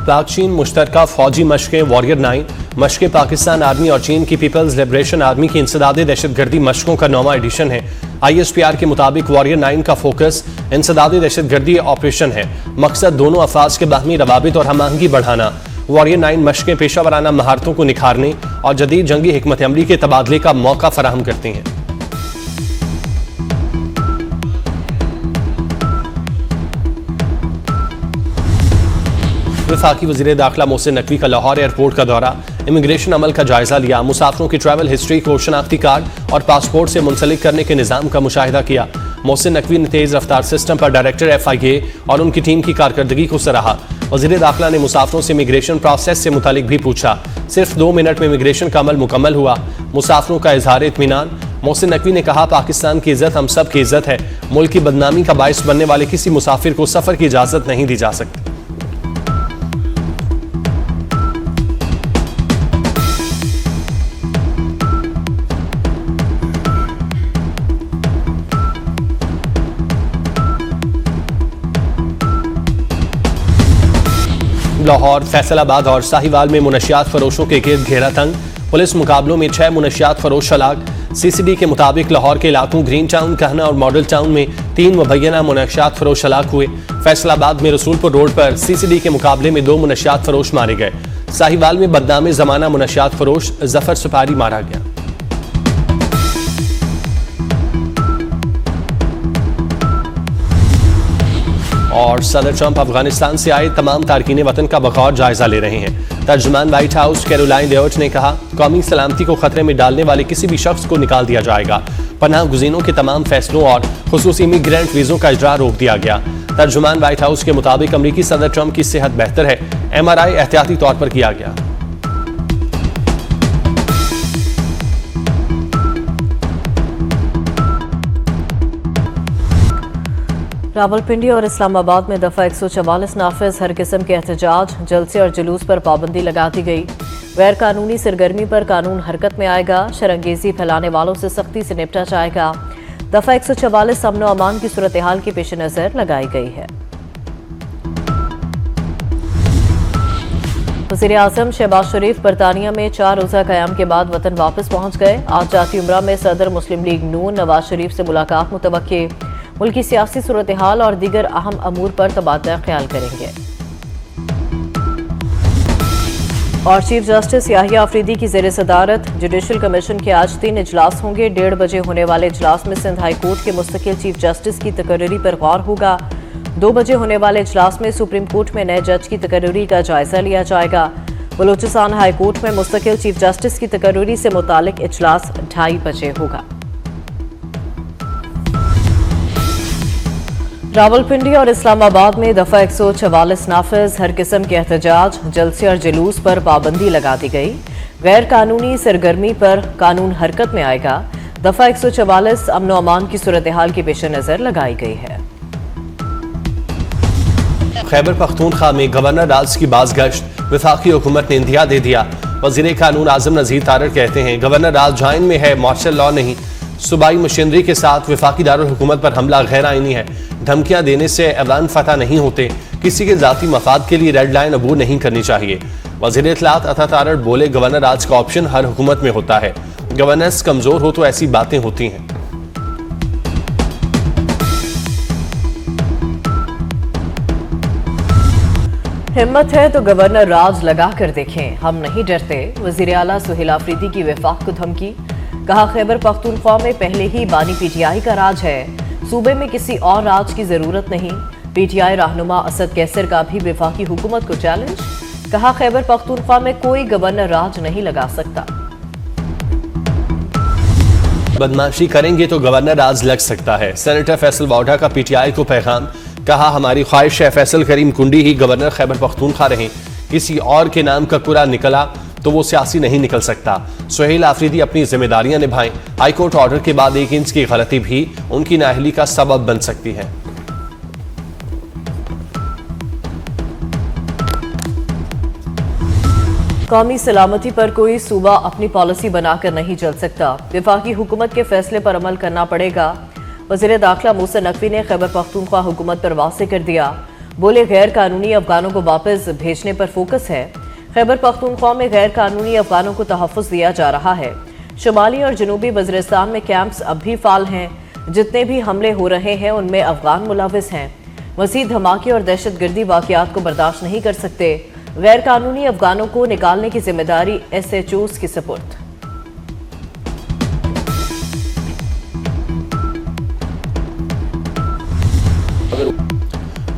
पाक चीन मुश्तरका फौजी मशकें वॉरियर 9 मशकें पाकिस्तान आर्मी और चीन की पीपल्स लिबरेशन आर्मी की इंसदादी दहशतगर्दी मशकों का 9वां एडिशन है। ISPR के मुताबिक वॉरियर 9 का फोकस इंसदादी दहशतगर्दी ऑपरेशन है। मकसद दोनों अफवाज के बाहमी रवाबित और हम आहंगी बढ़ाना। वॉरियर 9 मशकें पेशा वराना महारतों को निखारने और जदीद जंगी हिकमत अमली के तबादले का मौका फराहम करती हैं। वफाकी वज़ीर दाखिला मोहसिन नकवी का लाहौर एयरपोर्ट का दौरा, इमिग्रेशन अमल का जायजा लिया, मुसाफिरों की ट्रैवल हिस्ट्री को शनाख्ती कार्ड और पासपोर्ट से मुंसलिक करने के निज़ाम का मुशाहिदा किया। मोहसिन नकवी ने तेज़ रफ्तार सिस्टम पर डायरेक्टर FIA और उनकी टीम की कारकर्दगी को सराहा। वज़ीर दाखिला ने मुसाफिरों से इमिग्रेशन प्रोसेस से मुतालिक भी पूछा। सिर्फ 2 मिनट में इमिग्रेशन का अमल मुकम्मल हुआ। मुसाफिरों का इजहार इत्मीनान। मोहसिन नकवी ने कहा, पाकिस्तान की इज्जत हम सब की इज्जत है। मुल्क की बदनामी का बाइस बनने वाले किसी मुसाफिर को सफ़र की इजाज़त नहीं दी जा सकती। लाहौर, फैसलाबाद और साहिवाल में मुनशियात फरोशों के गिर्द घेरा तंग। पुलिस मुकाबलों में 6 मुनशियात फरोश हलाक। CCD के मुताबिक लाहौर के इलाकों ग्रीन टाउन, कहना और मॉडल टाउन में 3 मुबैना मुनशियात फरोश हलाक हुए। फैसलाबाद में रसूलपुर रोड पर CCD के मुकाबले में 2 मुनशियात फरोश मारे गए। साहिवाल में बदनाम जमाना मुनशियात फरोश जफर सुपारी मारा गया। और सदर ट्रंप अफगानिस्तान से आए तमाम तारकीन वतन का बगौर जायजा ले रहे हैं। तर्जुमान व्हाइट हाउस कैरोलाइन लेविट ने कहा, कौमी सलामती को खतरे में डालने वाले किसी भी शख्स को निकाल दिया जाएगा। पनाह गुज़ीनों के तमाम फैसलों और खुसूसी इमिग्रेंट वीज़ों का इजरा रोक दिया गया। तर्जुमान व्हाइट हाउस के मुताबिक अमरीकी सदर ट्रंप की सेहत बेहतर है। MRI एहतियाती तौर पर किया गया। रावलपिंडी और इस्लामाबाद में दफा 144 नाफिज, हर किस्म के एहतजाज, जलसे और जुलूस पर पाबंदी लगा दी गई। गैर कानूनी सरगर्मी पर कानून हरकत में आएगा। शरंगेजी फैलाने वालों से सख्ती से निपटा जाएगा। दफा 144 अमन और अमान की सूरत हाल के पेश नजर लगाई गई है। वज़ीर आज़म शहबाज शरीफ बरतानिया में 4 रोज़ा क़याम के बाद वतन वापस पहुंच गए। आज जाती उम्रा में सदर मुस्लिम लीग नून नवाज शरीफ से मुलाकात मुतवक्के। मुल्की सियासी सूरत हाल और दीगर अहम अमूर पर तबादला ख्याल करेंगे। और चीफ जस्टिस याहिया अफरीदी की ज़ेर सदारत जुडिशल कमीशन के आज 3 इजलास होंगे। 1:30 बजे होने वाले इजलास में सिंध हाई कोर्ट के मुस्तकिल चीफ जस्टिस की तकर्री पर गौर होगा। 2 बजे होने वाले इजलास में सुप्रीम कोर्ट में नए जज की तकर्री का जायजा लिया जाएगा। बलूचिस्तान हाई कोर्ट में मुस्तकिल चीफ जस्टिस की तकर्री से मुतालिक इजलास 2:30 बजे होगा। रावलपिंडी और इस्लामाबाद में दफा 144 नाफिज, हर किस्म के एहतजाज, जलसे और जुलूस पर पाबंदी लगा दी गई। गैर कानूनी सरगर्मी पर कानून हरकत में आएगा। दफा 144 अमन और अमान की सूरत हाल की पेश नजर लगाई गई है। खैबर पख्तूनख्वा में गवर्नर राज की बाज़गश्त, वफाकी हुकूमत ने इंदिया दे दिया। वज़ीर कानून आज़म नज़ीर तारड़ कहते हैं, गवर्नर राज जाइन में है, मार्शल लॉ नहीं। सूबाई मशीनरी के साथ वफाकी दारुल हुकूमत पर हमला गैर आइनी है। धमकियां देने से ऐवान फतह नहीं होते। किसी के जाती मफाद के लिए रेड लाइन अबूर नहीं करनी चाहिए। वज़ीर इत्तलात अता तारड़ बोले, गवर्नर राज का ऑप्शन हर हुकूमत में होता है। गवर्नेंस कमजोर हो तो ऐसी बातें होती हैं। हिम्मत है तो गवर्नर राज लगा कर देखें, हम नहीं डरते। वज़ीर आला सुहेल आफरीदी की वफाक को धमकी। कहा, खैबर पख्तूनख्वा में पहले ही बानी PTI का राज है। सूबे में किसी और राज की जरूरत नहीं। PTI रहनुमा असद कैसर का भी वफाकी हुकूमत को चैलेंज। कहा, खैबर पख्तूनख्वा में कोई गवर्नर राज नहीं लगा सकता। बदमाशी करेंगे तो गवर्नर राज लग सकता है। सेनेटर फैसल वाउडा का PTI को पैगाम। कहा, हमारी ख्वाहिश है फैसल करीम कुंडी ही गवर्नर खैबर पख्तूनख्वा रहें। किसी और के नाम का कुरा निकला तो वो सियासी नहीं निकल सकता। सुहेल आफरीदी अपनी जिम्मेदारियां निभाएं। हाईकोर्ट ऑर्डर के बाद 1 इंच की गलती भी उनकी नाअहली का सबब बन सकती है। कौमी सलामती पर कोई सूबा अपनी पॉलिसी बनाकर नहीं चल सकता। वफाकी हुकूमत के फैसले पर अमल करना पड़ेगा। वज़ीर दाखिला मोहसिन नकवी ने खैबर पख्तूनख्वा हुकूमत पर वाज़ेह कर दिया। बोले गैर कानूनी अफगानों को वापस भेजने पर फोकस है। खैबर पख्तूनख्वा में गैर कानूनी अफगानों को तहफ़्फ़ुज़ दिया जा रहा है। शुमाली और जनूबी वज़ीरिस्तान में कैंप्स अब भी फाल हैं। जितने भी हमले हो रहे हैं उनमें अफगान मुलविस हैं। मज़ीद धमाके और दहशतगर्दी वाक़यात को बर्दाश्त नहीं कर सकते। गैर कानूनी अफगानों को निकालने की जिम्मेदारी SHOs की सपुर्द।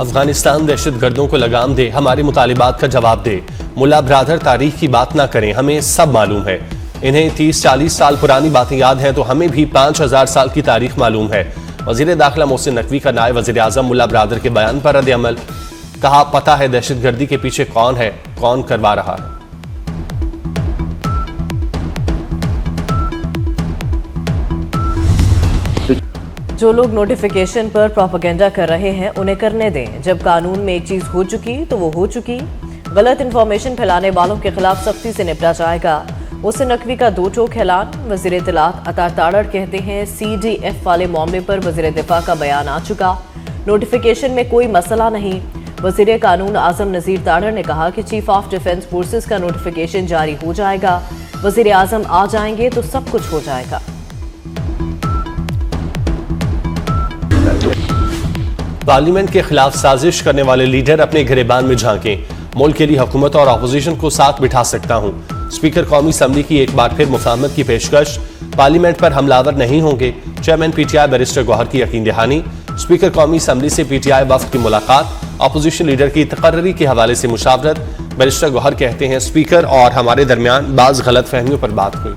अफगानिस्तान दहशतगर्दों को लगाम दे, हमारे मुतालिबात का जवाब दे। मुल्ला ब्रादर तारीख की बात ना करें, हमें सब मालूम है। इन्हें 30-40 साल पुरानी बातें याद हैं तो हमें भी 5000 साल की तारीख मालूम है। वज़ीर दाखिला मोहसिन नकवी का नायब वज़ीर आज़म मुल्ला ब्रादर के बयान पर रद्द-ए-अमल। कहा, पता है दहशतगर्दी के पीछे कौन है, कौन करवा रहा है। जो लोग नोटिफिकेशन पर प्रोपेगेंडा कर रहे हैं उन्हें करने दें। जब कानून में एक चीज हो चुकी तो वो हो चुकी। गलत इंफॉर्मेशन फैलाने वालों के खिलाफ सख्ती से निपटा जाएगा। मोहसिन नकवी का दो टोक ऐलान। वज़ीर इत्तलात अता ताड़ड़ कहते हैं CDF वाले मामले पर वज़ीर दिफा का बयान आ चुका, नोटिफिकेशन में कोई मसला नहीं। वज़ीर कानून आज़म नज़ीर ताड़ड़ ने कहा कि चीफ ऑफ डिफेंस फोर्सेस का नोटिफिकेशन जारी हो जाएगा। वज़ीर आज़म आ जाएंगे तो सब कुछ हो जाएगा। पार्लियामेंट के खिलाफ साजिश करने वाले लीडर अपने गिरेबान में झांकें। मुल्क के लिए हुकूमत और अपोजिशन को साथ बिठा सकता हूं। स्पीकर कौमी असम्बली की एक बार फिर मुफाहमत की पेशकश। पार्लियामेंट पर हमलावर नहीं होंगे, चेयरमैन PTI बैरिस्टर गौहर की यकीन दहानी। स्पीकर कौमी असम्बली से PTI वफ्द की मुलाकात। अपोजिशन लीडर की तकर्री के हवाले से मुशावरत। बैरिस्टर गौहर कहते हैं स्पीकर और हमारे दरमियान बाज गलत फहमियों पर बात हुई।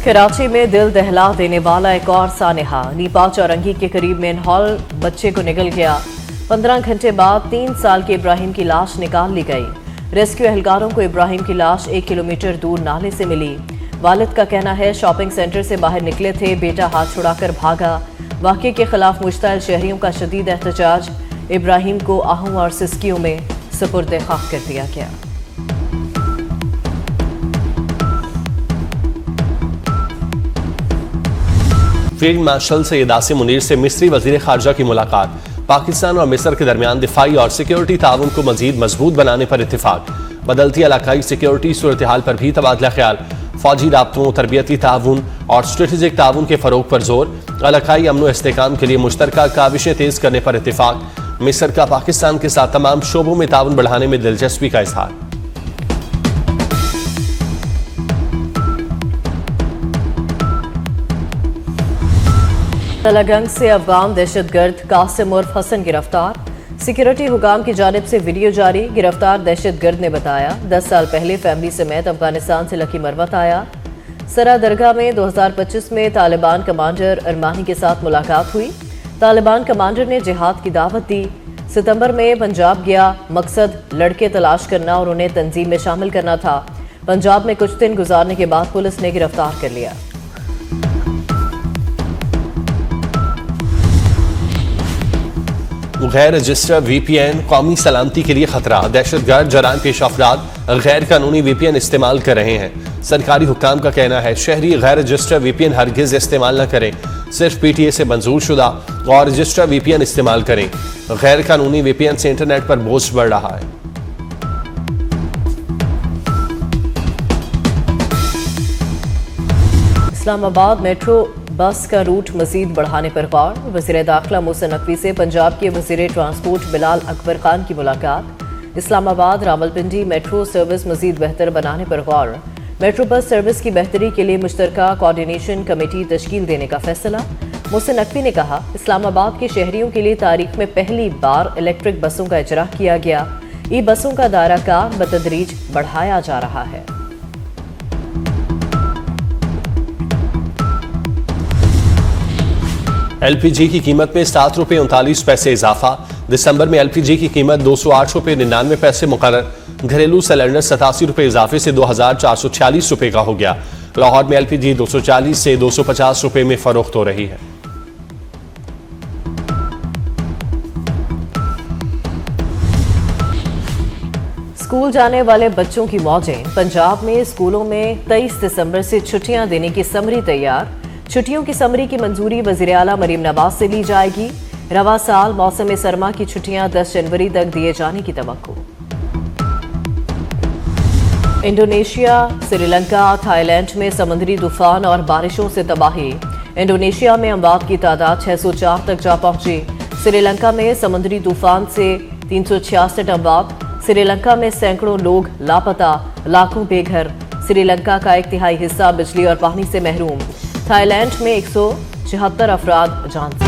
कराची में दिल दहला देने वाला एक और सानहा। नीपा चौरंगी के करीब मेन हॉल बच्चे को निगल गया। 15 घंटे बाद 3 साल के इब्राहिम की लाश निकाल ली गई। रेस्क्यू एहलकारों को इब्राहिम की लाश 1 किलोमीटर दूर नाले से मिली। वालिद का कहना है शॉपिंग सेंटर से बाहर निकले थे, बेटा हाथ छुड़ाकर भागा। वाक़े के खिलाफ मुश्ताइल शहरियों का शदीद एहतजाज। इब्राहिम को आहू और सिस्कियों में सुपुर्द खाक कर दिया गया। फील्ड मार्शल सैयद आसिम मुनीर से मिस्री वजीर खारजा की मुलाकात। पाकिस्तान और मिस्र के दरमियान दिफाई और सिक्योरिटी ताउन को मजीद मजबूत बनाने पर इत्तेफाक। बदलती इलाकाई सिक्योरिटी सूरत हाल पर भी तबादला ख्याल। फौजी राब्तों, तरबियती ताउन और स्ट्रेटेजिक ताउन के फरोग पर जोर। इलाकाई अमन व इस्तेहकाम के लिए मुश्तरका काविशें तेज करने पर इत्तेफाक। मिस्र का पाकिस्तान के साथ तमाम शोबों में ताउन बढ़ाने में दिलचस्पी का इजहार। तलागंग से अफगान दहशतगर्द कासिम उर्फ हसन गिरफ्तार। सिक्योरिटी हुकाम की जानिब से वीडियो जारी। गिरफ्तार दहशतगर्द ने बताया 10 साल पहले फैमिली समेत अफगानिस्तान से लकी मरवत आया। सरा दरगाह में 2025 में तालिबान कमांडर अरमानी के साथ मुलाकात हुई। तालिबान कमांडर ने जिहाद की दावत दी। सितंबर में पंजाब गया, मकसद लड़के तलाश करना और उन्हें तंजीम में शामिल करना था। पंजाब में कुछ दिन गुजारने के बाद पुलिस ने गिरफ्तार कर लिया। गैर रजिस्टर VPN कौमी सलामती के लिए खतरा। दहशतगर्द जराइम पेश अफराद गैर कानूनी VPN इस्तेमाल कर रहे हैं। सरकारी हुक्काम का कहना है शहरी गैर रजिस्टर VPN हरगिज इस्तेमाल न करें, सिर्फ PTA से मंजूर शुदा और रजिस्टर VPN इस्तेमाल करें। गैर कानूनी VPN से इंटरनेट पर बोझ बढ़ रहा है। इस्लामाबाद मेट्रो बस का रूट मजीद बढ़ाने पर गौर। वज़ीर दाखिला मोहसिन नकवी से पंजाब के वज़ीर ट्रांसपोर्ट बिलाल अकबर खान की मुलाकात। इस्लामाबाद रावलपिंडी मेट्रो सर्विस मजीद बेहतर बनाने पर गौर। मेट्रो बस सर्विस की बेहतरी के लिए मुश्तरका कोऑर्डिनेशन कमेटी तश्कील देने का फैसला। मोहसिन नकवी ने कहा इस्लामाबाद के शहरियों के लिए तारीख में पहली बार इलेक्ट्रिक बसों का इजरा किया गया। ई बसों का दायरा कार बतदरीज बढ़ाया जा रहा है। LPG की कीमत में 7 रुपये 39 पैसे इजाफा। दिसंबर में LPG की कीमत 208 रुपये 99 पैसे मुकर्रर। घरेलू सिलेंडर 87 रुपये इजाफे से 2446 रुपये का हो गया। लाहौर में LPG 240 से 250 रुपये में फरोख्त हो रही है। स्कूल जाने वाले बच्चों की मौजें। पंजाब में स्कूलों में 23 दिसंबर से छुट्टियां देने की समरी तैयार। छुट्टियों की समरी की मंजूरी वजीर आला मरीम नवाज से ली जाएगी। रवा साल मौसम सरमा की छुट्टियां 10 जनवरी तक दिए जाने की तवक्को। इंडोनेशिया, श्रीलंका, थाईलैंड में समुद्री तूफान और बारिशों से तबाही। इंडोनेशिया में अमवात की तादाद 604 तक जा पहुंची। श्रीलंका में समुद्री तूफान से 366 अमवात। श्रीलंका में सैकड़ों लोग लापता, लाखों बेघर। श्रीलंका का 1/3 हिस्सा बिजली और पानी से महरूम। थाईलैंड में 176 अफराद जान से